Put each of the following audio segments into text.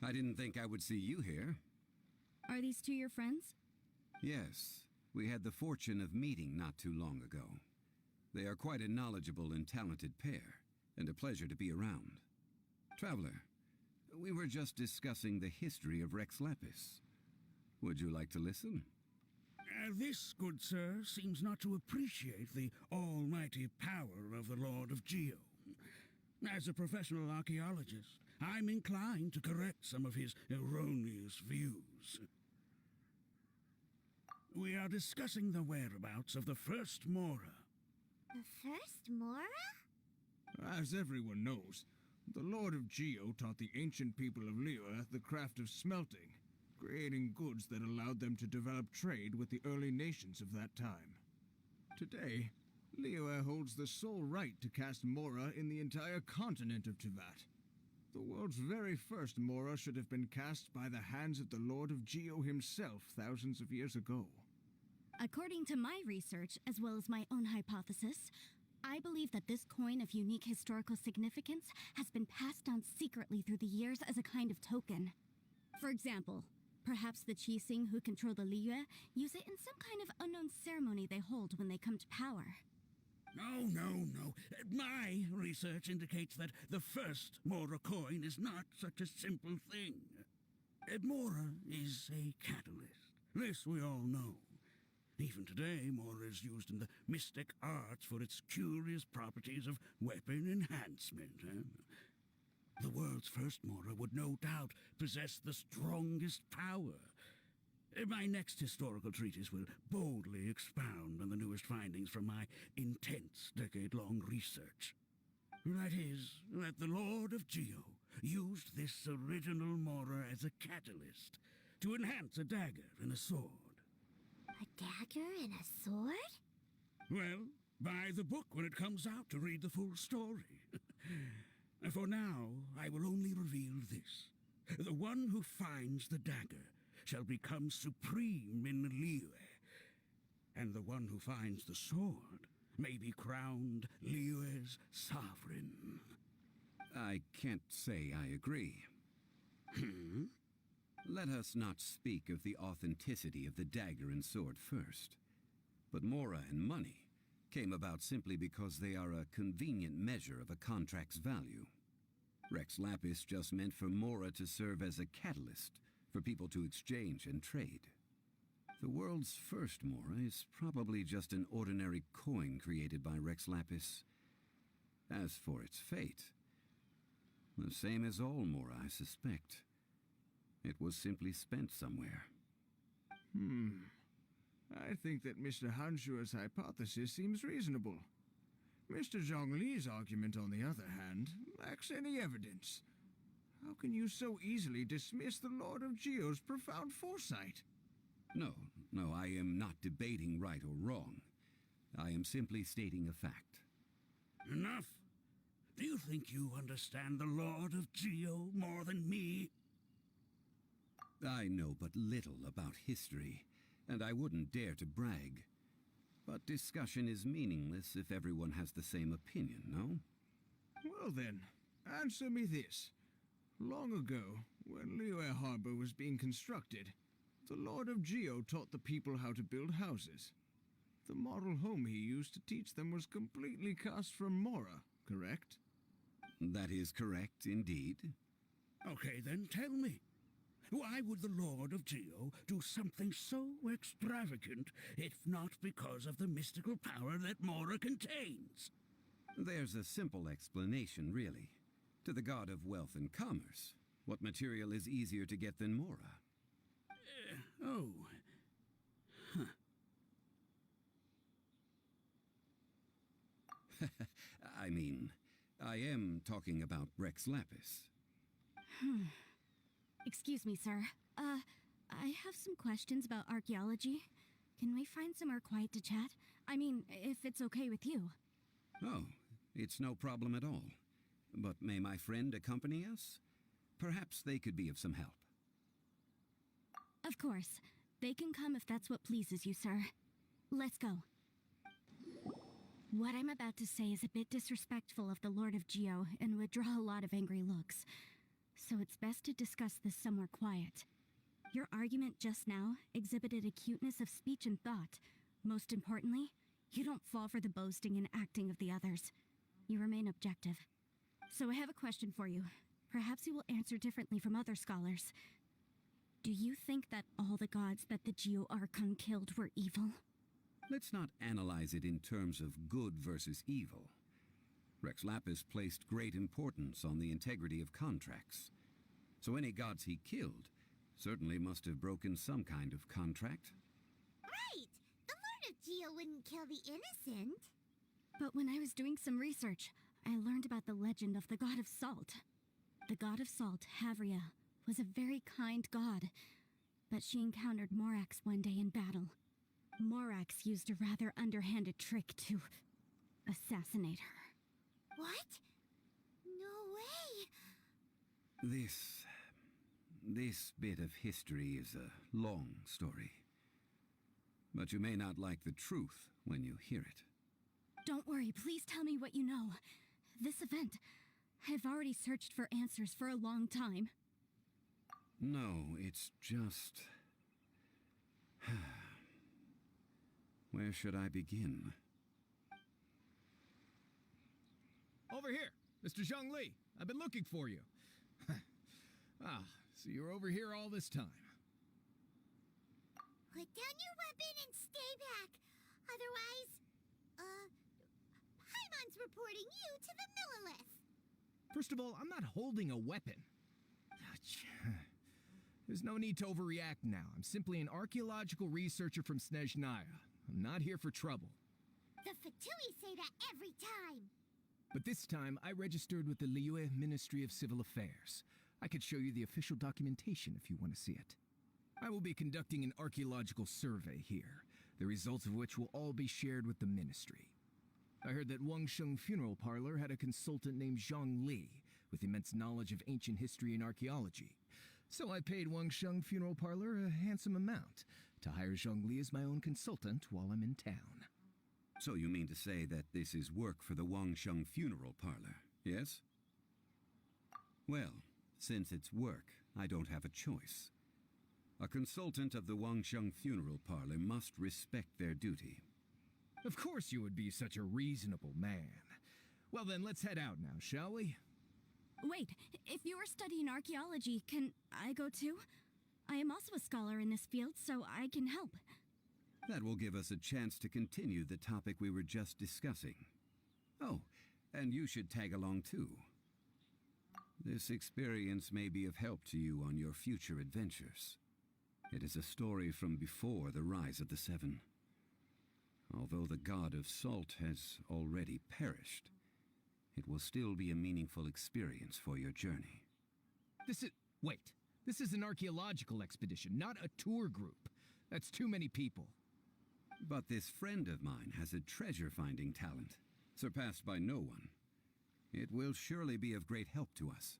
I didn't think I would see you here. Are these two your friends? Yes, we had the fortune of meeting not too long ago. They are quite a knowledgeable and talented pair, and a pleasure to be around. Traveler, we were just discussing the history of Rex Lapis. Would you like to listen? This, good sir, seems not to appreciate the almighty power of the Lord of Geo. As a professional archaeologist, I'm inclined to correct some of his erroneous views. We are discussing the whereabouts of the first Mora. The first Mora? As everyone knows, the Lord of Geo taught the ancient people of Liyue the craft of smelting, creating goods that allowed them to develop trade with the early nations of that time. Today, Liyue holds the sole right to cast Mora in the entire continent of Tivat. The world's very first Mora should have been cast by the hands of the Lord of Geo himself thousands of years ago. According to my research, as well as my own hypothesis, I believe that this coin of unique historical significance has been passed down secretly through the years as a kind of token. For example, perhaps the Qixing who control the Liyue use it in some kind of unknown ceremony they hold when they come to power. No. My research indicates that the first Mora coin is not such a simple thing. Mora is a catalyst. This we all know. Even today, Mora is used in the mystic arts for its curious properties of weapon enhancement. The world's first Mora would no doubt possess the strongest power. My next historical treatise will boldly expound on the newest findings from my intense decade-long research. That is, that the Lord of Geo used this original Mora as a catalyst to enhance a dagger and a sword. A dagger and a sword? Well, buy the book when it comes out to read the full story. For now, I will only reveal this. The one who finds the dagger shall become supreme in Liyue, and the one who finds the sword may be crowned Liyue's sovereign. I can't say I agree. Let us not speak of the authenticity of the dagger and sword first. But Mora and money came about simply because they are a convenient measure of a contract's value. Rex Lapis just meant for Mora to serve as a catalyst for people to exchange and trade. The world's first Mora is probably just an ordinary coin created by Rex Lapis. As for its fate, the same as all Mora, I suspect. It was simply spent somewhere. I think that Mr. Hanshua's hypothesis seems reasonable. Mr. Zhongli's argument, on the other hand, lacks any evidence. How can you so easily dismiss the Lord of Geo's profound foresight? No, I am not debating right or wrong. I am simply stating a fact. Enough! Do you think you understand the Lord of Geo more than me? I know but little about history, and I wouldn't dare to brag. But discussion is meaningless if everyone has the same opinion, no? Well then, answer me this. Long ago, when Liyue Harbor was being constructed, the Lord of Geo taught the people how to build houses. The model home he used to teach them was completely cast from Mora, correct? That is correct, indeed. Okay, then tell me. Why would the Lord of Geo do something so extravagant, if not because of the mystical power that Mora contains? There's a simple explanation, really. To the god of wealth and commerce, what material is easier to get than Mora? I mean, I am talking about Rex Lapis. Excuse me, sir. I have some questions about archaeology. Can we find somewhere quiet to chat? I mean, if it's okay with you. Oh, it's no problem at all. But may my friend accompany us? Perhaps they could be of some help. Of course. They can come if that's what pleases you, sir. Let's go. What I'm about to say is a bit disrespectful of the Lord of Geo and would draw a lot of angry looks. so it's best to discuss this somewhere quiet. Your argument just now exhibited acuteness of speech and thought. Most importantly, you don't fall for the boasting and acting of the others. You remain objective. So I have a question for you. Perhaps you will answer differently from other scholars. Do you think that all the gods that the Geo Archon killed were evil? Let's not analyze it in terms of good versus evil. Rex Lapis placed great importance on the integrity of contracts. So any gods he killed certainly must have broken some kind of contract. Right! The Lord of Geo wouldn't kill the innocent. But when I was doing some research, I learned about the legend of the god of salt. The god of salt, Havria, was a very kind god, but she encountered Morax one day in battle. Morax used a rather underhanded trick to assassinate her. What? No way! This bit of history is a long story. But you may not like the truth when you hear it. Don't worry, please tell me what you know. This event, I've already searched for answers for a long time. No, it's just... Where should I begin? Over here, Mr. Zhongli. I've been looking for you. So you're over here all this time. Put down your weapon and stay back. Otherwise, Paimon's reporting you to the Millilith. First of all, I'm not holding a weapon. There's no need to overreact now. I'm simply an archaeological researcher from Snezhnaya. I'm not here for trouble. The Fatui say that every time. But this time, I registered with the Liyue Ministry of Civil Affairs. I could show you the official documentation if you want to see it. I will be conducting an archaeological survey here, the results of which will all be shared with the ministry. I heard that Wangsheng Funeral Parlor had a consultant named Zhongli, with immense knowledge of ancient history and archaeology. So I paid Wangsheng Funeral Parlor a handsome amount to hire Zhongli as my own consultant while I'm in town. So you mean to say that this is work for the Wangsheng Funeral Parlor, yes? Well, since it's work, I don't have a choice. A consultant of the Wangsheng Funeral Parlor must respect their duty. Of course you would be such a reasonable man. Well then, let's head out now, shall we? Wait, if you are studying archaeology, can I go too? I am also a scholar in this field, so I can help. That will give us a chance to continue the topic we were just discussing. Oh, and you should tag along too. This experience may be of help to you on your future adventures. It is a story from before the rise of the Seven. Although the god of salt has already perished, it will still be a meaningful experience for your journey. Wait. This is an archaeological expedition, not a tour group. That's too many people. But this friend of mine has a treasure-finding talent, surpassed by no one. It will surely be of great help to us.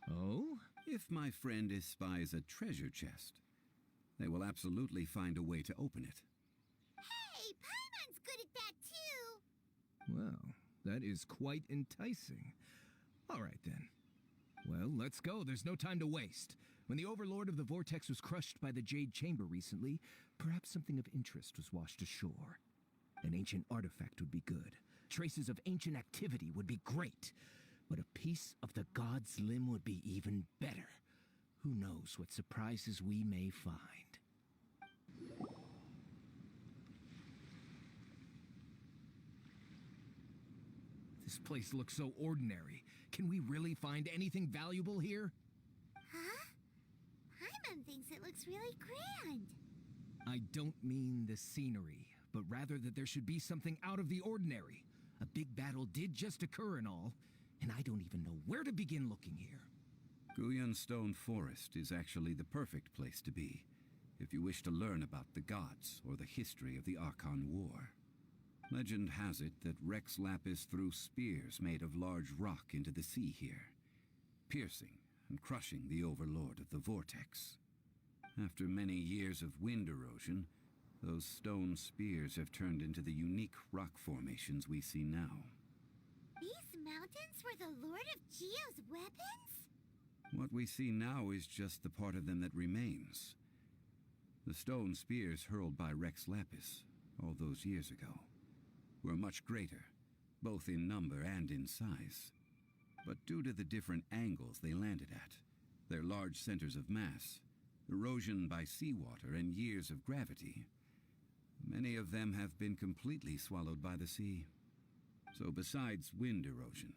Oh? If my friend espies a treasure chest, they will absolutely find a way to open it. Hey, Paimon's good at that too. Well, that is quite enticing. All right then. Well, let's go. There's no time to waste. When the Overlord of the Vortex was crushed by the Jade Chamber recently, perhaps something of interest was washed ashore. An ancient artifact would be good. Traces of ancient activity would be great. But a piece of the god's limb would be even better. Who knows what surprises we may find. This place looks so ordinary. Can we really find anything valuable here? Huh? Paimon thinks it looks really grand. I don't mean the scenery, but rather that there should be something out of the ordinary. A big battle did just occur and all, and I don't even know where to begin looking here. Guyan Stone Forest is actually the perfect place to be, if you wish to learn about the gods or the history of the Archon War. Legend has it that Rex Lapis threw spears made of large rock into the sea here, piercing and crushing the Overlord of the Vortex. After many years of wind erosion, those stone spears have turned into the unique rock formations we see now. These mountains were the Lord of Geo's weapons? What we see now is just the part of them that remains. The stone spears hurled by Rex Lapis all those years ago were much greater, both in number and in size. But due to the different angles they landed at, their large centers of mass, erosion by seawater, and years of gravity, many of them have been completely swallowed by the sea. So besides wind erosion,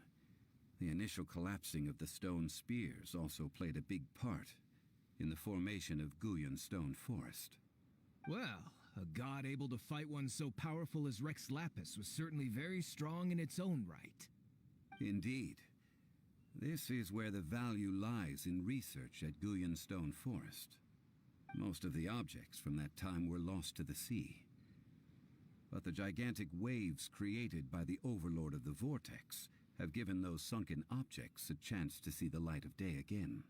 the initial collapsing of the stone spears also played a big part in the formation of Guyan stone forest. Well, a god able to fight one so powerful as Rex Lapis was certainly very strong in its own right. Indeed. This is where the value lies in research at Guyan Stone Forest. Most of the objects from that time were lost to the sea. But the gigantic waves created by the Overlord of the Vortex have given those sunken objects a chance to see the light of day again.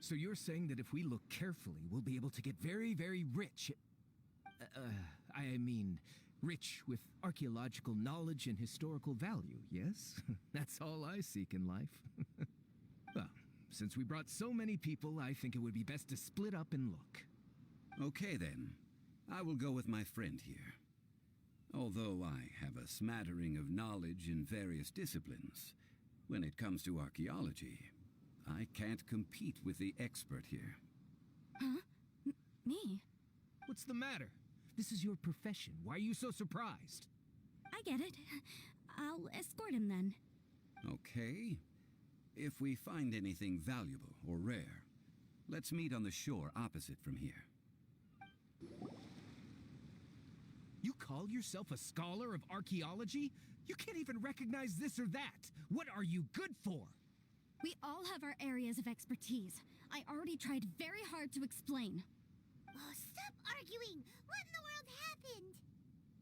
So you're saying that if we look carefully, we'll be able to get very, very rich. I mean, rich with archaeological knowledge and historical value, yes? That's all I seek in life. Well, since we brought so many people, I think it would be best to split up and look. Okay then, I will go with my friend here. Although I have a smattering of knowledge in various disciplines, when it comes to archaeology, I can't compete with the expert here. Huh? Me? What's the matter? This is your profession. Why are you so surprised? I get it. I'll escort him then. Okay. If we find anything valuable or rare, let's meet on the shore opposite from here. You call yourself a scholar of archaeology? You can't even recognize this or that. What are you good for? We all have our areas of expertise. I already tried very hard to explain. Oh, stop arguing! What in the world happened?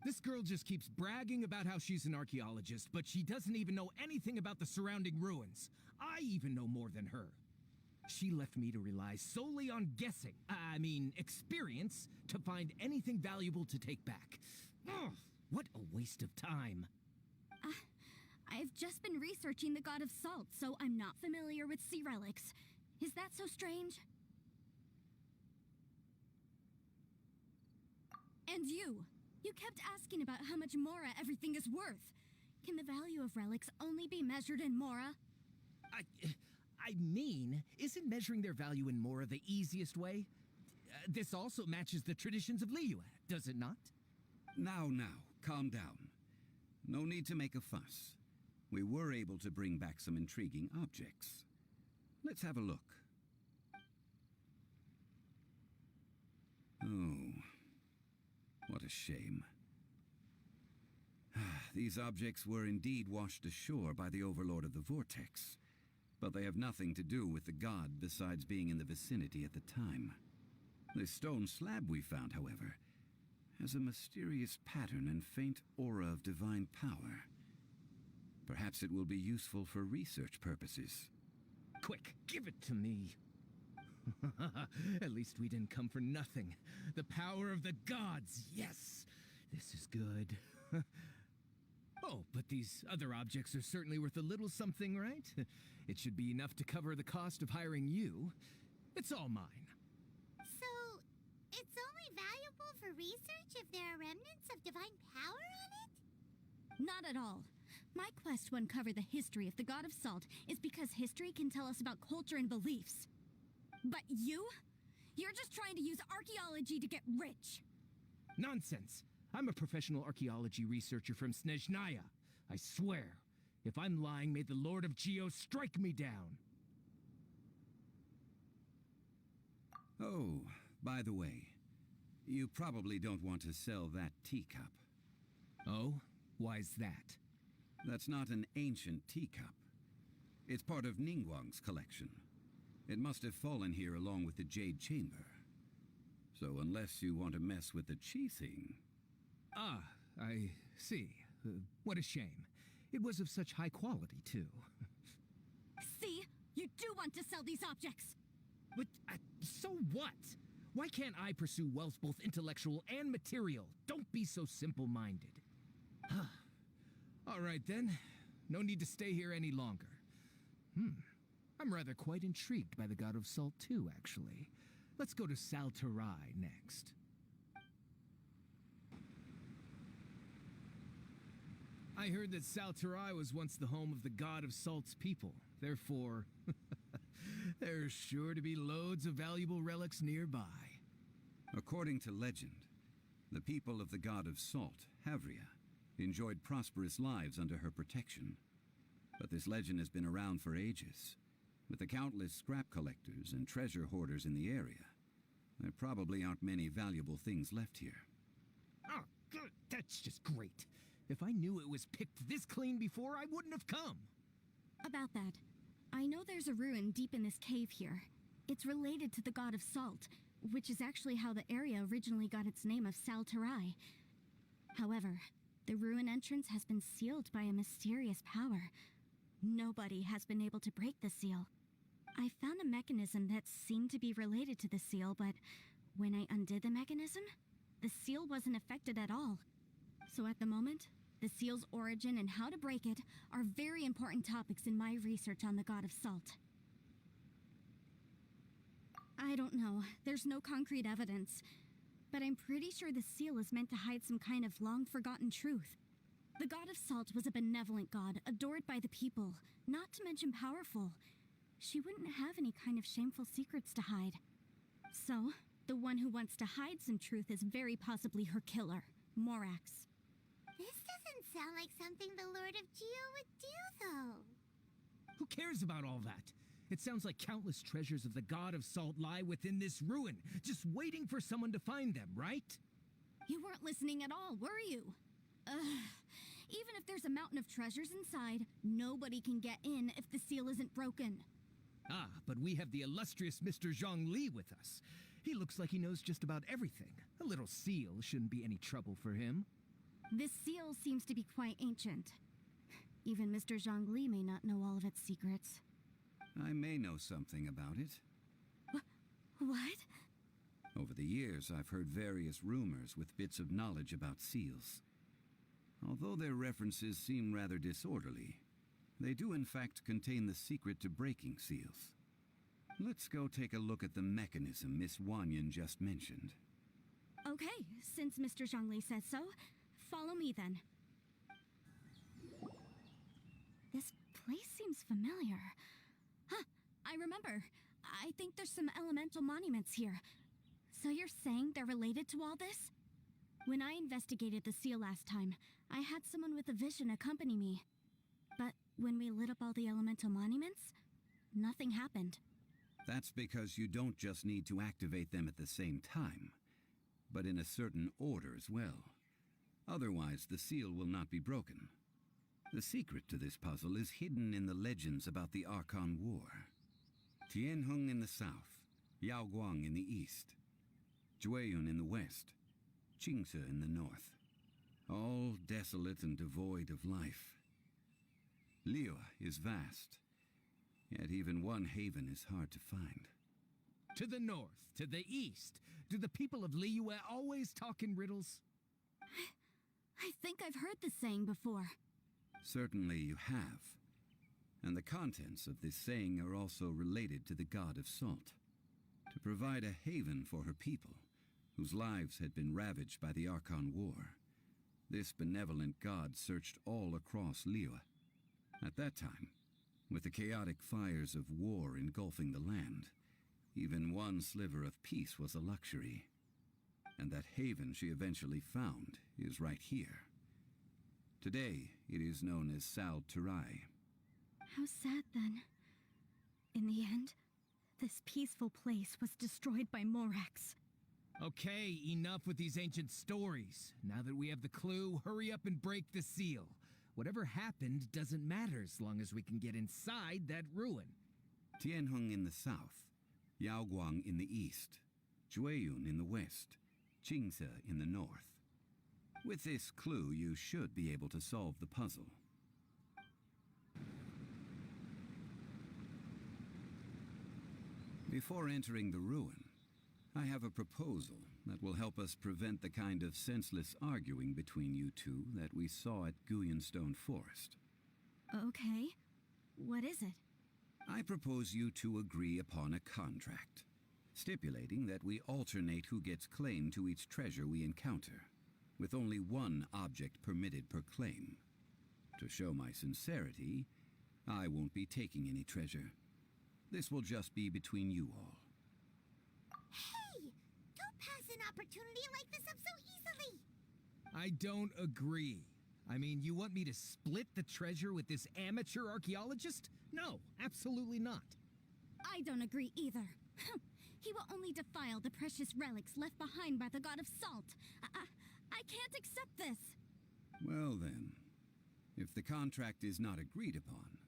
This girl just keeps bragging about how she's an archaeologist, but she doesn't even know anything about the surrounding ruins. I even know more than her. She left me to rely solely on guessing, experience, to find anything valuable to take back. Ugh, what a waste of time. I've just been researching the god of salt, so I'm not familiar with sea relics. Is that so strange? And you kept asking about how much Mora everything is worth. Can the value of relics only be measured in Mora? Isn't measuring their value in Mora the easiest way? This also matches the traditions of Liyue, does it not? Now, calm down. No need to make a fuss. We were able to bring back some intriguing objects. Let's have a look. Oh, what a shame. These objects were indeed washed ashore by the Overlord of the Vortex, but they have nothing to do with the god besides being in the vicinity at the time. The stone slab we found, however, has a mysterious pattern and faint aura of divine power. Perhaps it will be useful for research purposes. Quick, give it to me. At least we didn't come for nothing. The power of the gods, yes! This is good. Oh, but these other objects are certainly worth a little something, right? It should be enough to cover the cost of hiring you. It's all mine. So, it's only valuable for research if there are remnants of divine power on it? Not at all. My quest to uncover the history of the god of salt is because history can tell us about culture and beliefs. But you're just trying to use archaeology to get rich. Nonsense. I'm a professional archaeology researcher from Snezhnaya. I swear, if I'm lying, may the Lord of Geo strike me down. Oh, by the way, you probably don't want to sell that teacup. Oh? Why's that? That's not an ancient teacup. It's part of Ningguang's collection. It must have fallen here along with the Jade Chamber. So unless you want to mess with the Qixing... Ah, I see. What a shame. It was of such high quality, too. See? You do want to sell these objects! But, so what? Why can't I pursue wealth both intellectual and material? Don't be so simple-minded. All right, then. No need to stay here any longer. I'm rather quite intrigued by the God of Salt too, actually. Let's go to Saltarai next. I heard that Saltarai was once the home of the God of Salt's people. Therefore, there's sure to be loads of valuable relics nearby. According to legend, the people of the God of Salt, Havria, enjoyed prosperous lives under her protection. But this legend has been around for ages. With the countless scrap collectors and treasure hoarders in the area, there probably aren't many valuable things left here. Oh, good. That's just great. If I knew it was picked this clean before, I wouldn't have come. About that, I know there's a ruin deep in this cave here. It's related to the God of Salt, which is actually how the area originally got its name of Saltarai. However, the ruin entrance has been sealed by a mysterious power. Nobody has been able to break the seal. I found a mechanism that seemed to be related to the seal, but when I undid the mechanism, the seal wasn't affected at all. So at the moment, the seal's origin and how to break it are very important topics in my research on the God of Salt. I don't know. There's no concrete evidence. But I'm pretty sure the seal is meant to hide some kind of long-forgotten truth. The God of Salt was a benevolent god, adored by the people, not to mention powerful. She wouldn't have any kind of shameful secrets to hide. So, the one who wants to hide some truth is very possibly her killer, Morax. This doesn't sound like something the Lord of Geo would do, though. Who cares about all that? It sounds like countless treasures of the God of Salt lie within this ruin, just waiting for someone to find them, right? You weren't listening at all, were you? Even if there's a mountain of treasures inside, nobody can get in if the seal isn't broken. Ah, but we have the illustrious Mr. Zhongli with us. He looks like he knows just about everything. A little seal shouldn't be any trouble for him. This seal seems to be quite ancient. Even Mr. Zhongli may not know all of its secrets. I may know something about it. What? Over the years, I've heard various rumors with bits of knowledge about seals. Although their references seem rather disorderly, they do in fact contain the secret to breaking seals. Let's go take a look at the mechanism Miss Wanyan just mentioned. Okay, since Mr. Zhongli says so, follow me then. This place seems familiar. Huh, I remember. I think there's some elemental monuments here. So you're saying they're related to all this? When I investigated the seal last time, I had someone with a vision accompany me. But when we lit up all the elemental monuments, nothing happened. That's because you don't just need to activate them at the same time, but in a certain order as well. Otherwise, the seal will not be broken. The secret to this puzzle is hidden in the legends about the Archon War. Tianheng in the south, Yaoguang in the east, Jueyun in the west, Qingce in the north. All desolate and devoid of life. Liyue is vast, yet even one haven is hard to find. To the north, to the east. Do the people of Liyue always talk in riddles? I think I've heard this saying before. Certainly you have. And the contents of this saying are also related to the God of Salt. To provide a haven for her people, whose lives had been ravaged by the Archon War, this benevolent god searched all across Liyue. At that time, with the chaotic fires of war engulfing the land, even one sliver of peace was a luxury. And that haven she eventually found is right here. Today, it is known as Saltarai. How sad, then. In the end, this peaceful place was destroyed by Morax. Okay, enough with these ancient stories. Now that we have the clue, hurry up and break the seal. Whatever happened doesn't matter as long as we can get inside that ruin. Tianheng in the south, Yaoguang in the east, Jueyun in the west, Qingce in the north. With this clue, you should be able to solve the puzzle. Before entering the ruin, I have a proposal that will help us prevent the kind of senseless arguing between you two that we saw at Guyenstone Forest. Okay. What is it? I propose you to agree upon a contract, stipulating that we alternate who gets claim to each treasure we encounter, with only one object permitted per claim. To show my sincerity, I won't be taking any treasure. This will just be between you all. Hey! Don't pass an opportunity like this up so easily! I don't agree. I mean, you want me to split the treasure with this amateur archaeologist? No, absolutely not. I don't agree either. He will only defile the precious relics left behind by the god of salt. I can't accept this. Well then, if the contract is not agreed upon,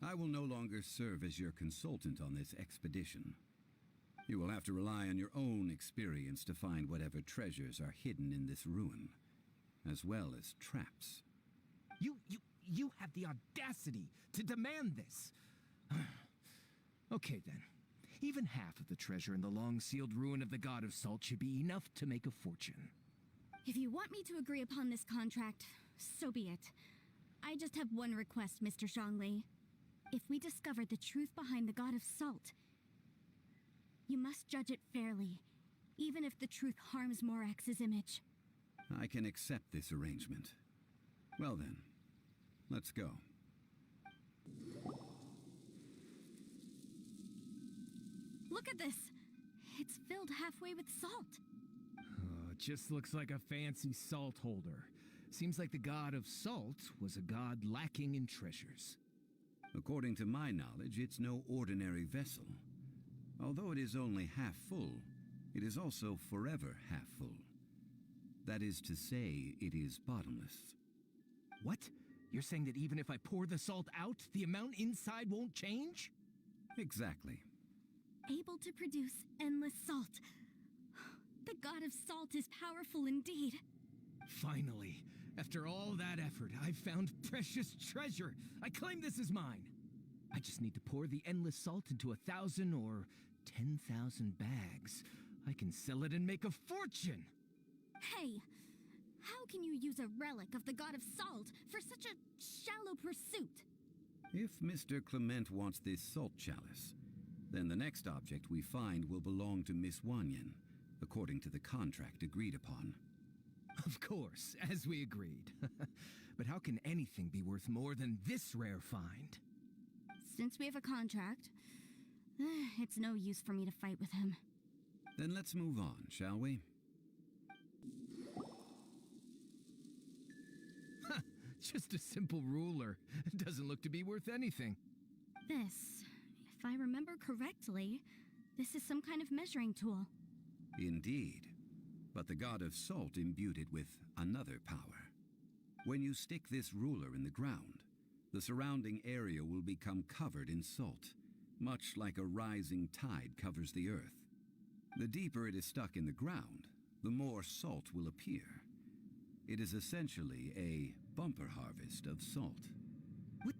I will no longer serve as your consultant on this expedition. You will have to rely on your own experience to find whatever treasures are hidden in this ruin, as well as traps. You have the audacity to demand this. Okay then. Even half of the treasure in the long-sealed ruin of the god of salt should be enough to make a fortune. If you want me to agree upon this contract, so be it. I just have one request, Mr. Zhongli. If we discover the truth behind the god of salt, you must judge it fairly, even if the truth harms Morax's image. I can accept this arrangement. Well then, let's go. Look at this! It's filled halfway with salt. Oh, it just looks like a fancy salt holder. Seems like the god of salt was a god lacking in treasures. According to my knowledge, it's no ordinary vessel. Although it is only half full, it is also forever half full. That is to say, it is bottomless. What? You're saying that even if I pour the salt out, the amount inside won't change? Exactly. Able to produce endless salt. The god of salt is powerful indeed. Finally, after all that effort, I've found precious treasure. I claim this as mine. I just need to pour the endless salt into 1,000 or 10,000 bags. I can sell it and make a fortune. Hey, how can you use a relic of the god of salt for such a shallow pursuit? If Mr. Clement wants this salt chalice, then the next object we find will belong to Miss Wanyan, according to the contract agreed upon. Of course, as we agreed. But how can anything be worth more than this rare find? Since we have a contract, it's no use for me to fight with him. Then let's move on, shall we? Just a simple ruler. Doesn't look to be worth anything. This, if I remember correctly, this is some kind of measuring tool. Indeed. But the god of salt imbued it with another power. When you stick this ruler in the ground, the surrounding area will become covered in salt, much like a rising tide covers the earth. The deeper it is stuck in the ground, the more salt will appear. It is essentially a bumper harvest of salt. What?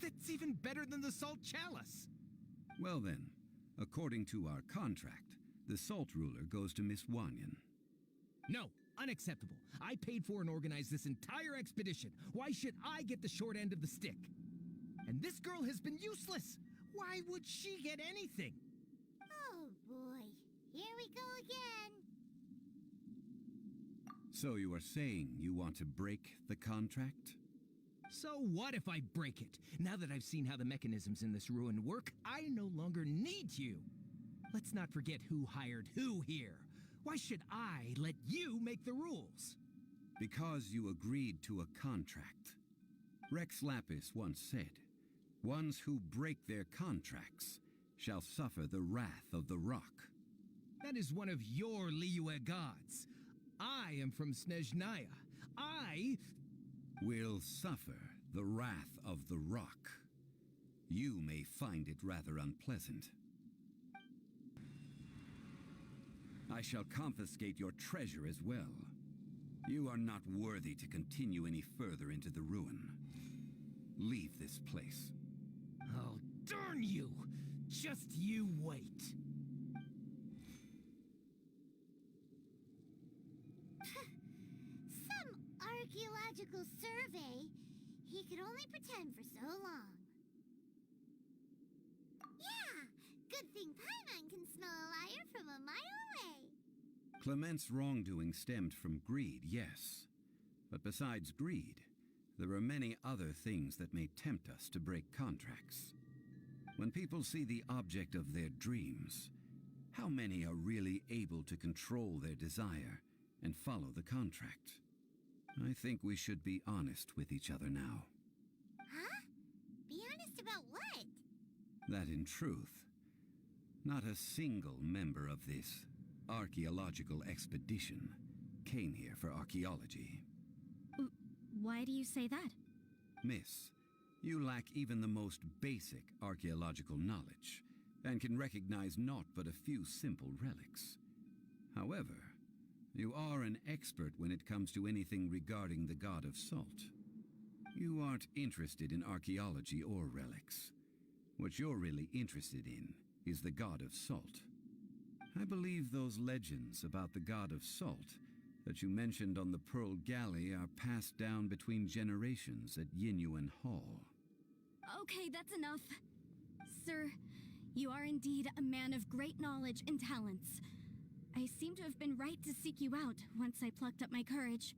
That's even better than the salt chalice. Well then, according to our contract, the salt ruler goes to Miss Wanyan. No, unacceptable. I paid for and organized this entire expedition. Why should I get the short end of the stick? And this girl has been useless. Why would she get anything? Oh boy, here we go again. So you are saying you want to break the contract? So what if I break it? Now that I've seen how the mechanisms in this ruin work, I no longer need you. Let's not forget who hired who here. Why should I let you make the rules? Because you agreed to a contract. Rex Lapis once said, "Ones who break their contracts shall suffer the wrath of the rock." That is one of your Liyue gods. I am from Snezhnaya. I will suffer the wrath of the rock. You may find it rather unpleasant. I shall confiscate your treasure as well. You are not worthy to continue any further into the ruin. Leave this place. Oh, darn you! Just you wait. Some archaeological survey. He could only pretend for so long. Clement's wrongdoing stemmed from greed, yes. But besides greed, there are many other things that may tempt us to break contracts. When people see the object of their dreams, how many are really able to control their desire and follow the contract? I think we should be honest with each other now. Huh? Be honest about what? That in truth, not a single member of this archaeological expedition came here for archaeology. Why do you say that? Miss, you lack even the most basic archaeological knowledge, and can recognize naught but a few simple relics. However, you are an expert when it comes to anything regarding the god of salt. You aren't interested in archaeology or relics. What you're really interested in is the god of salt. I believe those legends about the god of salt that you mentioned on the Pearl Galley are passed down between generations at Yinyuan Hall. Okay, that's enough. Sir, you are indeed a man of great knowledge and talents. I seem to have been right to seek you out once I plucked up my courage.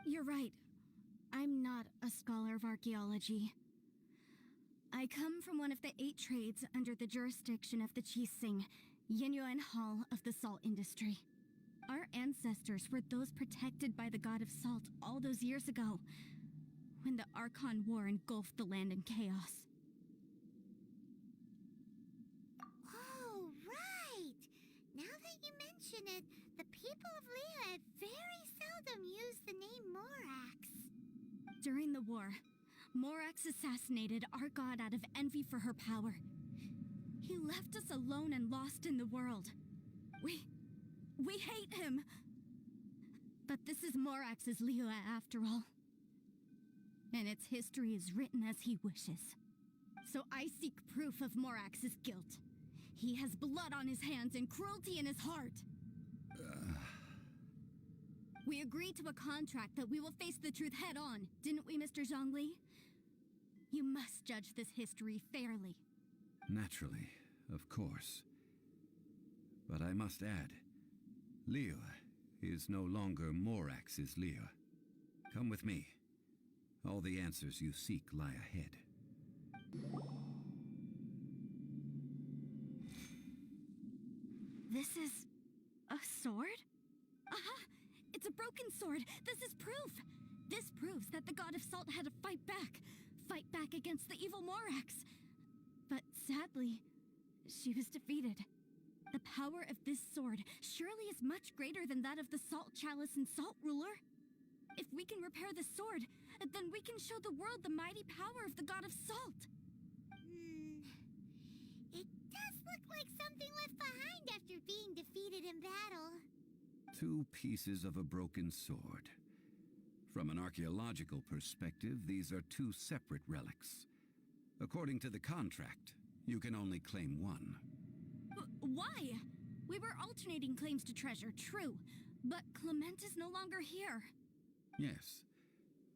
You're right. I'm not a scholar of archaeology. I come from one of the 8 trades under the jurisdiction of the Qixing, Yinyuan Hall of the salt industry. Our ancestors were those protected by the god of salt all those years ago, when the Archon War engulfed the land in chaos. Oh, right! Now that you mention it, the people of Liyue very seldom use the name Morax. During the war, Morax assassinated our god out of envy for her power. He left us alone and lost in the world. We hate him. But this is Morax's Liyue after all. And its history is written as he wishes. So I seek proof of Morax's guilt. He has blood on his hands and cruelty in his heart. We agreed to a contract that we will face the truth head on, didn't we, Mr. Zhongli? You must judge this history fairly. Naturally, of course. But I must add, Liyue is no longer Morax's Liyue. Come with me. All the answers you seek lie ahead. This is a sword? Aha! It's a broken sword! This is proof! This proves that the god of salt had to fight back against the evil Morax. But sadly, she was defeated. The power of this sword surely is much greater than that of the Salt Chalice and Salt Ruler. If we can repair the sword, then we can show the world the mighty power of the god of salt. It does look like something left behind after being defeated in battle. 2 pieces of a broken sword. From an archaeological perspective, these are 2 separate relics. According to the contract, you can only claim 1. Why? We were alternating claims to treasure, true. But Clement is no longer here. Yes,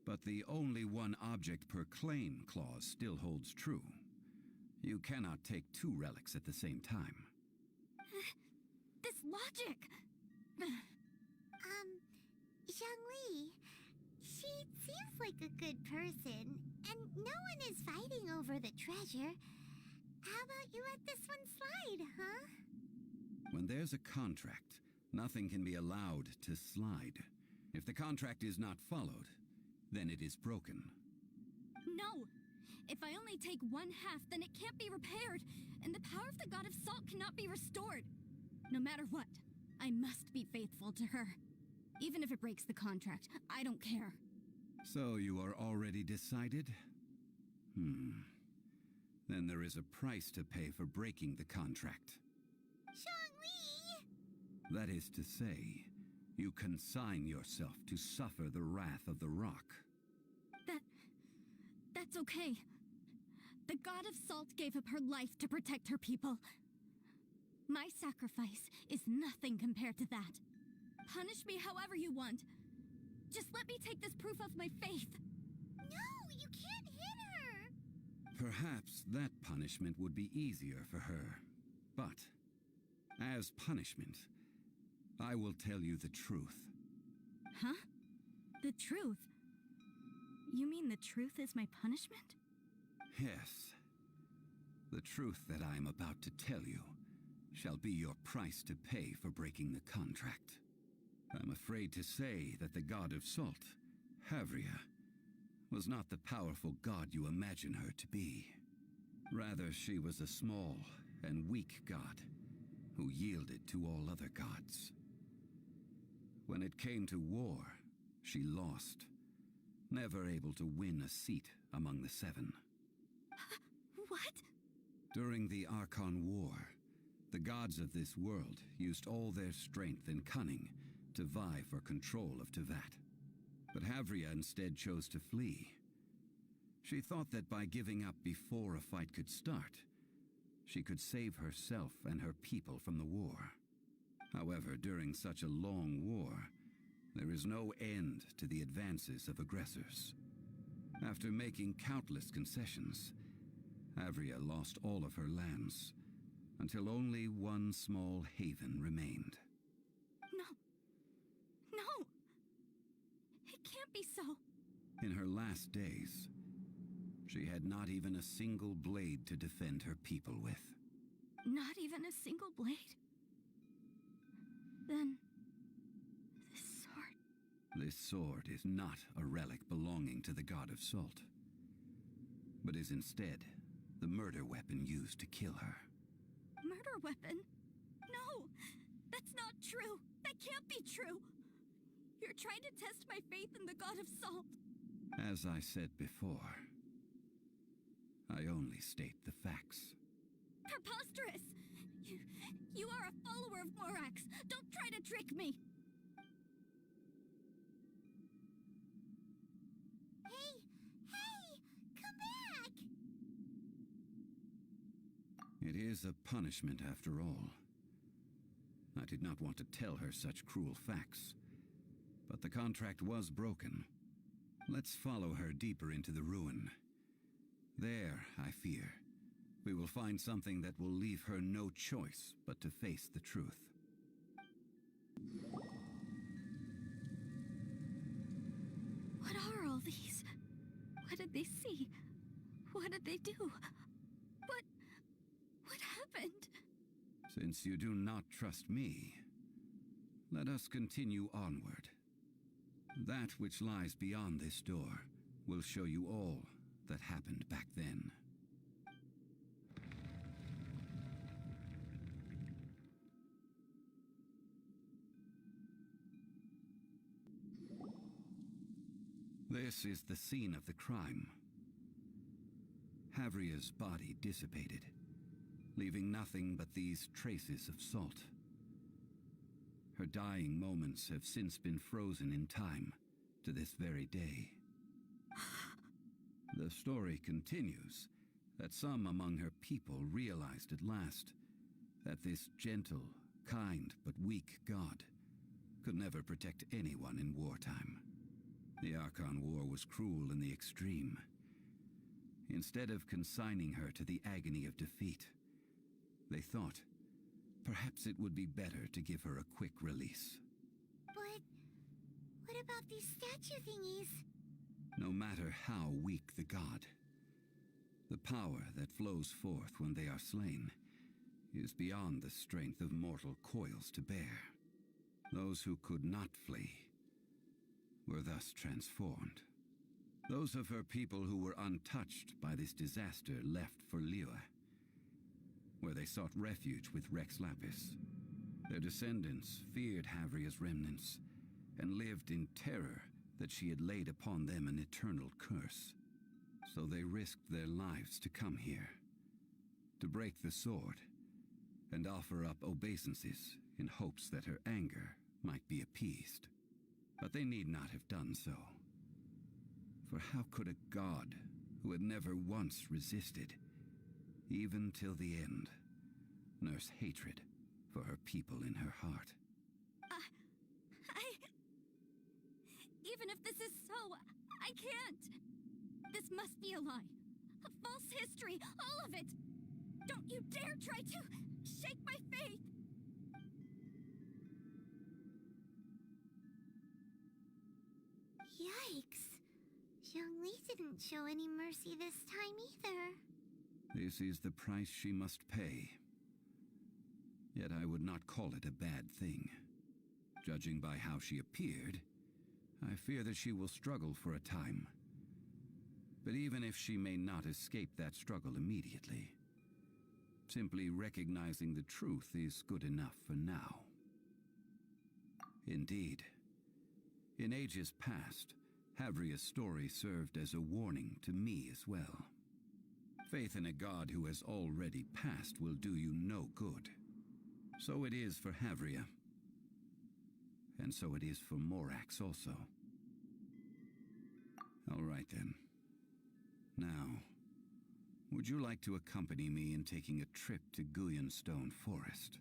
but the only 1 object per claim clause still holds true. You cannot take 2 relics at the same time. This logic! Zhongli, she seems like a good person, and no one is fighting over the treasure. How about you let this one slide, huh? When there's a contract, nothing can be allowed to slide. If the contract is not followed, then it is broken. No! If I only take 1/2, then it can't be repaired, and the power of the god of salt cannot be restored. No matter what, I must be faithful to her. Even if it breaks the contract, I don't care. So you are already decided? Then there is a price to pay for breaking the contract. Zhongli! That is to say, you consign yourself to suffer the wrath of the rock. That's okay. The god of salt gave up her life to protect her people. My sacrifice is nothing compared to that. Punish me however you want. Just let me take this proof of my faith. No, you can't hit her! Perhaps that punishment would be easier for her. But, as punishment, I will tell you the truth. Huh? The truth? You mean the truth is my punishment? Yes. The truth that I am about to tell you shall be your price to pay for breaking the contract. I'm afraid to say that the god of salt, Havria, was not the powerful god you imagine her to be. Rather, she was a small and weak god who yielded to all other gods. When it came to war, she lost, never able to win a seat among the seven. What? During the Archon War, the gods of this world used all their strength and cunning to vie for control of Tevat. But Havria instead chose to flee. She thought that by giving up before a fight could start, she could save herself and her people from the war. However, during such a long war, there is no end to the advances of aggressors. After making countless concessions, Havria lost all of her lands, until only one small haven remained. No! It can't be so! In her last days, she had not even a single blade to defend her people with. Not even a single blade? Then... this sword... This sword is not a relic belonging to the god of salt, but is instead the murder weapon used to kill her. Murder weapon? No! That's not true! That can't be true! You're trying to test my faith in the god of salt! As I said before, I only state the facts. Preposterous! You are a follower of Morax! Don't try to trick me! Hey! Come back! It is a punishment after all. I did not want to tell her such cruel facts, but the contract was broken. Let's follow her deeper into the ruin. There, I fear, we will find something that will leave her no choice but to face the truth. What are all these? What did they see? What did they do? What happened? Since you do not trust me, let us continue onward. That which lies beyond this door will show you all that happened back then. This is the scene of the crime. Havria's body dissipated, leaving nothing but these traces of salt. Her dying moments have since been frozen in time to this very day. The story continues that some among her people realized at last that this gentle, kind, but weak god could never protect anyone in wartime. The Archon War was cruel in the extreme. Instead of consigning her to the agony of defeat, they thought perhaps it would be better to give her a quick release. But what about these statue thingies? No matter how weak the god, the power that flows forth when they are slain is beyond the strength of mortal coils to bear. Those who could not flee were thus transformed. Those of her people who were untouched by this disaster left for Liyue, where they sought refuge with Rex Lapis. Their descendants feared Havria's remnants and lived in terror that she had laid upon them an eternal curse. So they risked their lives to come here, to break the sword and offer up obeisances in hopes that her anger might be appeased. But they need not have done so. For how could a god who had never once resisted, even till the end, nurse hatred for her people in her heart? Even if this is so, I can't! This must be a lie. A false history, all of it! Don't you dare try to shake my faith! show any mercy this time either. This is the price she must pay. Yet I would not call it a bad thing. Judging by how she appeared, I fear that she will struggle for a time. But even if she may not escape that struggle immediately, simply recognizing the truth is good enough for now. Indeed, in ages past, Havria's story served as a warning to me as well. Faith in a god who has already passed will do you no good. So it is for Havria. And so it is for Morax also. All right then. Now, would you like to accompany me in taking a trip to Guyonstone Forest?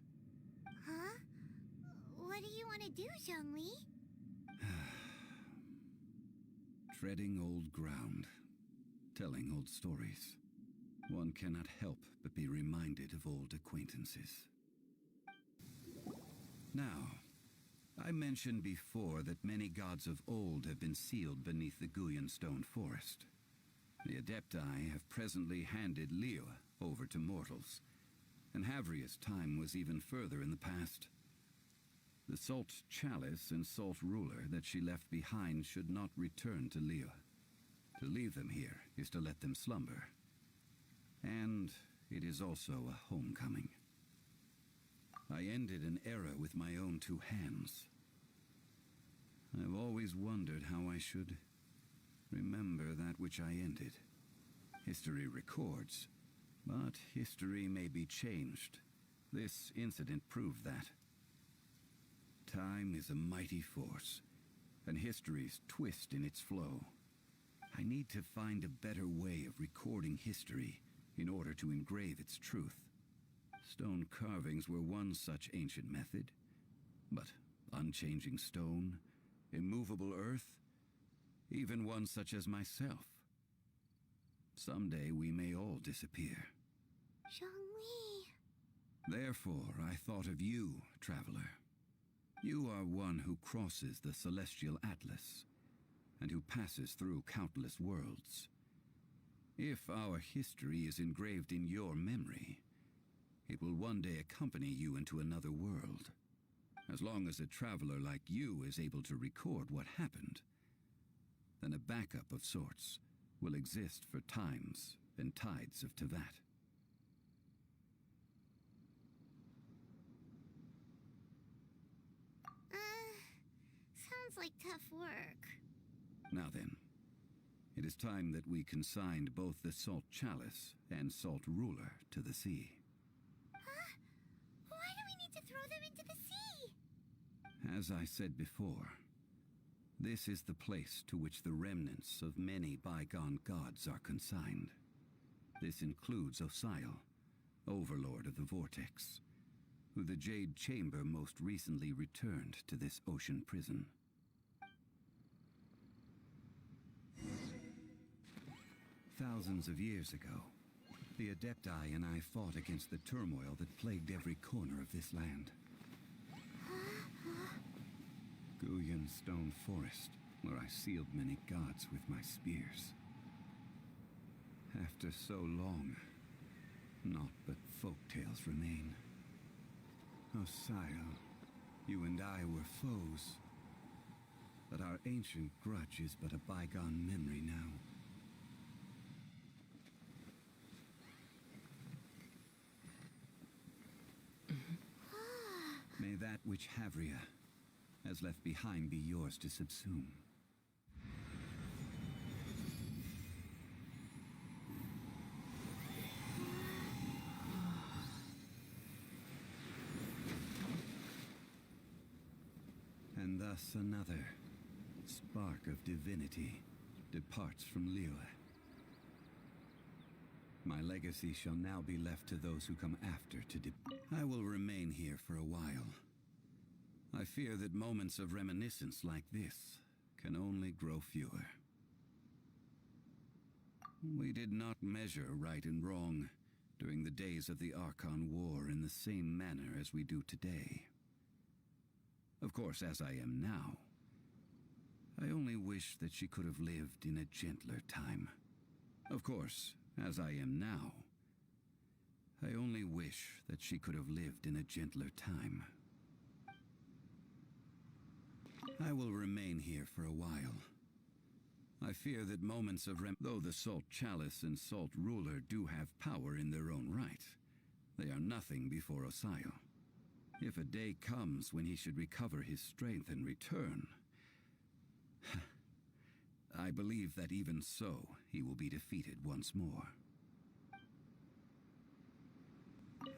Huh? What do you want to do, Zhongli? Treading old ground, telling old stories. One cannot help but be reminded of old acquaintances. Now, I mentioned before that many gods of old have been sealed beneath the Guyonstone Forest. The Adepti have presently handed Liyue over to mortals, and Havria's time was even further in the past. The Salt Chalice and Salt Ruler that she left behind should not return to Liyue. To leave them here is to let them slumber. And it is also a homecoming. I ended an era with my own two hands. I've always wondered how I should remember that which I ended. History records, but history may be changed. This incident proved that. Time is a mighty force, and history's twist in its flow. I need to find a better way of recording history in order to engrave its truth. Stone carvings were one such ancient method, but unchanging stone, immovable earth, even one such as myself. Someday we may all disappear. Zhongli. Therefore, I thought of you, traveler. You are one who crosses the celestial atlas, and who passes through countless worlds. If our history is engraved in your memory, it will one day accompany you into another world. As long as a traveler like you is able to record what happened, then a backup of sorts will exist for times and tides of Teyvat. Sounds like tough work. Now then, it is time that we consigned both the Salt Chalice and Salt Ruler to the sea. Huh? Why do we need to throw them into the sea? As I said before, this is the place to which the remnants of many bygone gods are consigned. This includes Osial, Overlord of the Vortex, who the Jade Chamber most recently returned to this ocean prison. Thousands of years ago, the Adepti and I fought against the turmoil that plagued every corner of this land. Guyonstone Forest, where I sealed many gods with my spears. After so long, naught but folktales remain. Osial, you and I were foes, but our ancient grudge is but a bygone memory now. May that which Havria has left behind be yours to subsume. And thus another spark of divinity departs from Liyue. My legacy shall now be left to those who come after to I will remain here for a while. I fear that moments of reminiscence like this can only grow fewer. We did not measure right and wrong during the days of the Archon War in the same manner as we do today. Of course, as I am now, I only wish that she could have lived in a gentler time. Of course, as I am now, I only wish that she could have lived in a gentler time. I will remain here for a while. I fear that moments of though the Salt Chalice and Salt Ruler do have power in their own right, they are nothing before Osayo. If a day comes when he should recover his strength and return, I believe that even so, he will be defeated once more.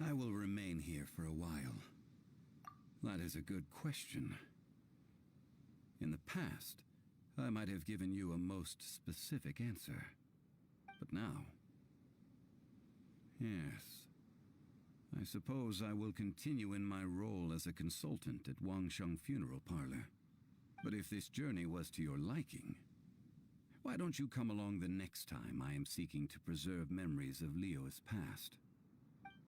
I will remain here for a while. That is a good question. In the past, I might have given you a most specific answer. But now... Yes. I suppose I will continue in my role as a consultant at Wangsheng Funeral Parlor. But if this journey was to your liking, why don't you come along the next time I am seeking to preserve memories of Liyue's past?